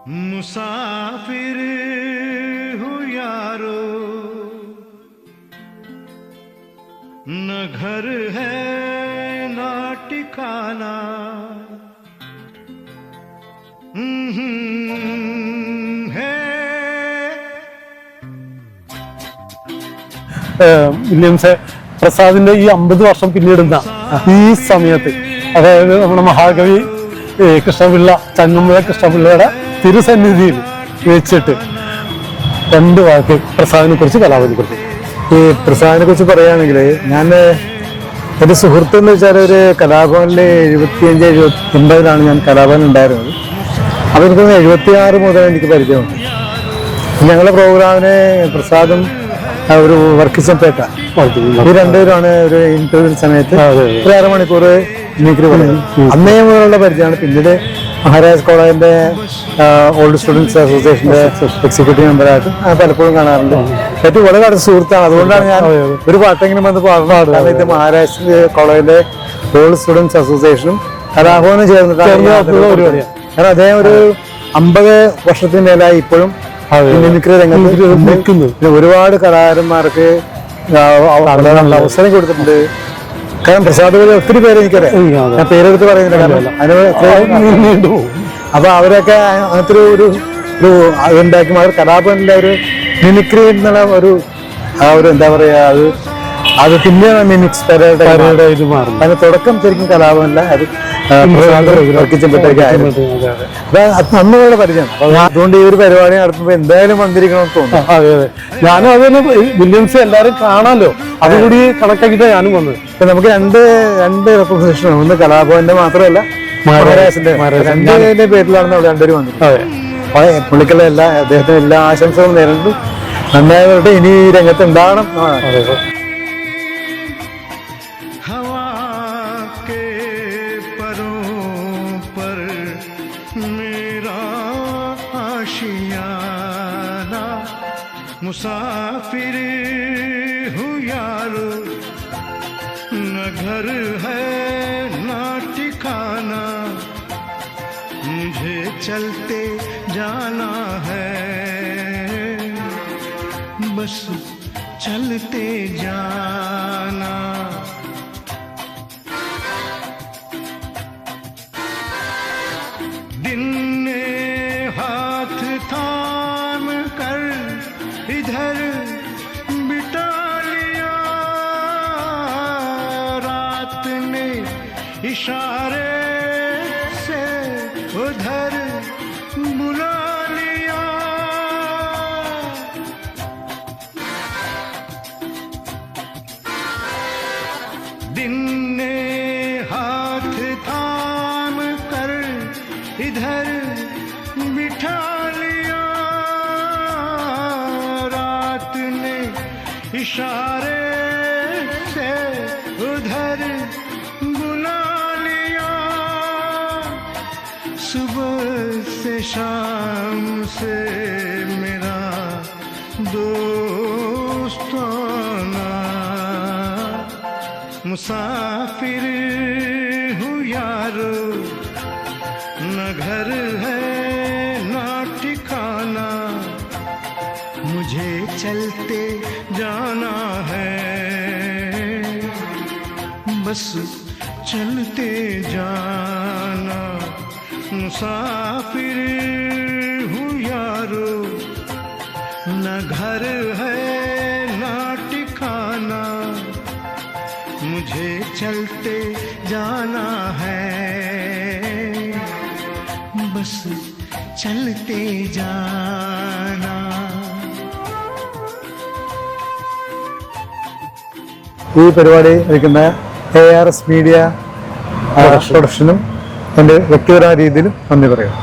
मुसाफिर हूँ यारो, न घर है न ठिकाना, है। വില്യംസ് പ്രസാദിന്റെ ഈ 50 വർഷം പിന്നിടുന്ന ഈ സമയത്ത്, അതായത് നമ്മുടെ മഹാകവി കൃഷ്ണപിള്ള, ചങ്ങമ്പുഴ കൃഷ്ണപിള്ളയുടെ തിരുസന്നിധിയിൽ വെച്ചിട്ട് 2 വാക്ക് പ്രസാദിനെ കുറിച്ച്, കലാപനെ കുറിച്ച്. ഈ പ്രസാദിനെ കുറിച്ച് പറയുകയാണെങ്കിൽ, ഞാൻ എൻ്റെ സുഹൃത്ത് എന്ന് വെച്ചാൽ ഒരു കലാഭവനിൽ 75-80 ഞാൻ കലാഭവൻ ഉണ്ടായിരുന്നത്. അപ്പോൾ എനിക്ക് 76 മുതൽ എനിക്ക് പരിചയമുണ്ട്. ഞങ്ങളുടെ പ്രോഗ്രാമിന് പ്രസാദും ഒരു വർക്കിച്ചപ്പേട്ട, ഈ രണ്ടുപേരുമാണ് ഒരു ഇന്റർവ്യൂ സമയത്ത് ഒരു അരമണിക്കൂർ മിമിക്രി പറയുന്നത്. അന്നേ മുതലുള്ള പരിചയമാണ്. പിന്നീട് മഹാരാജ് കോളേജിന്റെ ഓൾഡ് സ്റ്റുഡൻസ് അസോസിയേഷന്റെ എക്സിക്യൂട്ടീവ് മെമ്പറായിട്ട് പലപ്പോഴും കാണാറുണ്ട്. ഏറ്റവും വളരെ അടുത്ത സുഹൃത്താണ്. അതുകൊണ്ടാണ് ഞാൻ ഒരു പാട്ടെങ്കിലും വന്ന് പാടുന്നത്. കാരണം ഇത് മഹാരാജ് കോളേജിലെ ഓൾഡ് സ്റ്റുഡൻസ് അസോസിയേഷനും കലാഭവനും ചേർന്നിട്ടാണ്. കാരണം അദ്ദേഹം ഒരു 50 വർഷത്തിന് മേലായി ഇപ്പോഴും മിമിക്രി രംഗത്ത് നിൽക്കുന്നു. ഒരുപാട് കലാകാരന്മാർക്ക് അവസരം കൊടുത്തിട്ടുണ്ട്. കാരണം പ്രസാദ് പോലെ ഒത്തിരി പേര് എനിക്കറിയാം. ഞാൻ പേരെടുത്ത് പറയുന്നില്ല, കാരണം അതിന് അപ്പൊ അവരൊക്കെ അങ്ങനത്തെ ഒരു ഉണ്ടാക്കി. അവർ കലാഭവനിലെ ഒരു മിമിക്രി എന്നുള്ള ഒരു എന്താ പറയാ, അത് പിന്നെയാണ് മിമിക്സ് പരേഡ് ഇത് മാറും. അതിന് തുടക്കം ശരിക്കും കലാഭവനില്ല, അത് അന്നുകൂടെ പരിചയം. അതുകൊണ്ട് ഈ ഒരു പരിപാടി നടത്തുമ്പോ എന്തായാലും വന്നിരിക്കണമെന്ന് തോന്നുന്നു. അതെ അതെ, ഞാനും അത് തന്നെ. വില്യംസ് എല്ലാരും കാണാമല്ലോ, അതുകൂടി കണക്കാക്കിയിട്ട് ഞാനും വന്നത്. ഇപ്പൊ നമുക്ക് രണ്ട് റെപ്രസെന്റേഷൻ, ഒന്ന് കലാഭവന്റെ മാത്രമല്ല മഹാരാജന്റെ, രണ്ടിന്റെ പേരിലാണ് അവിടെ രണ്ടുപേരും വന്നത്. അതെ, പുള്ളിക്കുള്ള അദ്ദേഹത്തിന് എല്ലാ ആശംസകളും നേരിടുന്നു. നന്നായവരുടെ ഇനി ഈ രംഗത്ത് ഉണ്ടാവണം. मुसाफिर हूँ यारो, न घर है न ठिकाना, मुझे चलते जाना है, बस चलते जाना। दिन ने हाथ थाम कर इधर बिठा लिया, रात ने इशारे से उधर बुला लिया। दिन ने हाथ थाम कर इधर बिठा लिया, इशारे से उधर बुला लिया। सुबह से शाम से मेरा दोस्ताना, मुसाफिर हूँ यारो, न घर है न ठिकाना, मुझे चलते जाना है, बस चलते जाना। मुसाफिर हूँ यारो, न घर है न ठिकाना, मुझे चलते जाना है, बस चलते जाना। ഈ പരിപാടി ഒരുക്കുന്ന ARS മീഡിയ പ്രൊഡക്ഷനും എൻ്റെ വ്യക്തിപരമായ രീതിയിലും നന്ദി പറയാം.